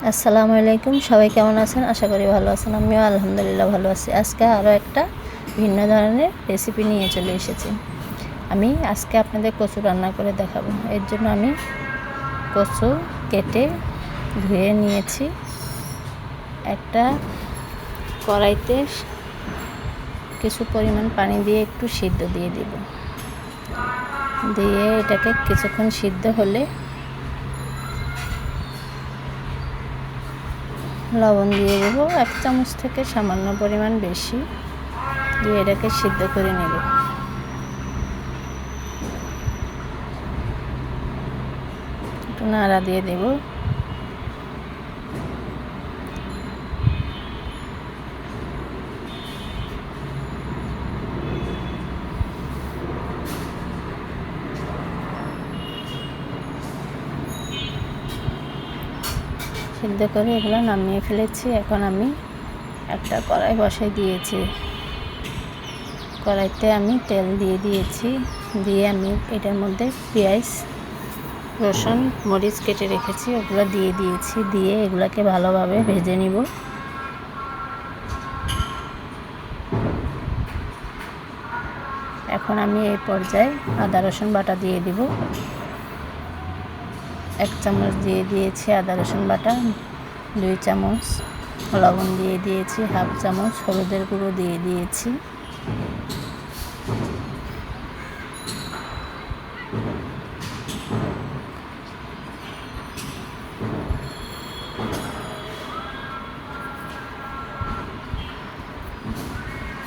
আসসালামু আলাইকুম, সবাই কেমন আছেন? আশা করি ভালো আছেন। আমিও আলহামদুলিল্লাহ ভালো আছি। আজকে আরও একটা ভিন্ন ধরনের রেসিপি নিয়ে চলে এসেছি। আমি আজকে আপনাদের কচু রান্না করে দেখাবো। এর জন্য আমি কচু কেটে ধুয়ে নিয়েছি। একটা কড়াইতে কিছু পরিমাণ পানি দিয়ে একটু সিদ্ধ দিয়ে দিব। দিয়ে এটাকে কিছুক্ষণ সিদ্ধ হলে লবণ দিয়ে দেব, 1 চামচ থেকে সামান্য পরিমাণ বেশি দিয়ে এটাকে সিদ্ধ করে নেব। একটু নাড়া দিয়ে দেব। সিদ্ধ করে এগুলো নামিয়ে ফেলেছি। এখন আমি একটা কড়াই বসাই দিয়েছি। কড়াইতে আমি তেল দিয়ে দিয়েছি। দিয়ে আমি এটার মধ্যে পেঁয়াজ, রসুন, মরিচ কেটে রেখেছি, ওগুলো দিয়ে দিয়েছি। দিয়ে এগুলোকে ভালোভাবে ভেজে নিব। এখন আমি এই পর্যায়ে আদা রসুন বাটা দিয়ে দিব। 1 চামচ দিয়ে দিয়েছি আদা রসুন বাটা, 2 চামচ লবণ দিয়ে দিয়েছি, 1/2 চামচ হলুদের গুঁড়ো দিয়ে দিয়েছি,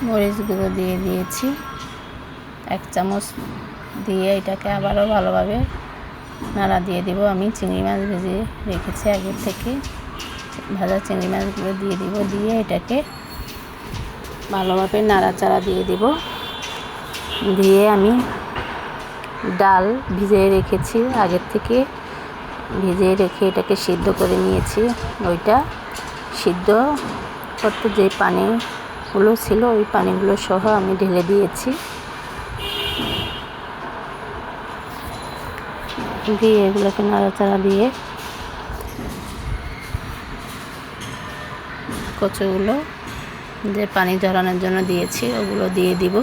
মরিচ গুঁড়ো দিয়ে দিয়েছি 1 চামচ। দিয়ে এটাকে আবারও ভালোভাবে নাড়া দিয়ে দেব। আমি চিংড়ি মাছ ভেজে রেখেছি আগে থেকে, ভাজা চিংড়ি মাছগুলো দিয়ে দিব। দিয়ে এটাকে ভালোভাবে নাড়াচাড়া দিয়ে দিব। দিয়ে আমি ডাল ভিজিয়ে রেখেছি, আগের থেকে ভিজিয়ে রেখে এটাকে সিদ্ধ করে নিয়েছি। ওইটা সিদ্ধ করতে যে পানিগুলো ছিল ওই পানিগুলো সহ আমি ঢেলে দিয়েছি। দিয়ে এগুলোকে নাড়াচাড়া দিয়ে কচুগুলো যে পানি ঝরানোর জন্য দিয়েছি ওগুলো দিয়ে দিব।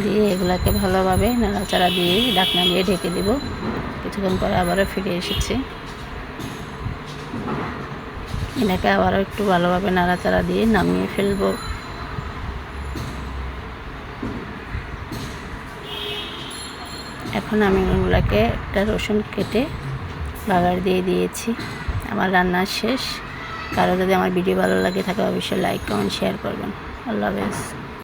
দিয়ে এগুলোকে ভালোভাবে নাড়াচাড়া দিয়ে ঢাকনা দিয়ে ঢেকে দেব। কিছুক্ষণ পরে আবারও ফিরে এসেছি। এটাকে আবারও একটু ভালোভাবে নাড়াচাড়া দিয়ে নামিয়ে ফেলব। এখন আমি ওগুলোকে একটা রসুন কেটে বাগার দিয়ে দিয়েছি। আমার রান্না শেষ। কারো যদি আমার ভিডিও ভালো লাগে থাকে অবশ্যই লাইক, কমেন্ট, শেয়ার করবেন। আল্লাহ হাফেজ।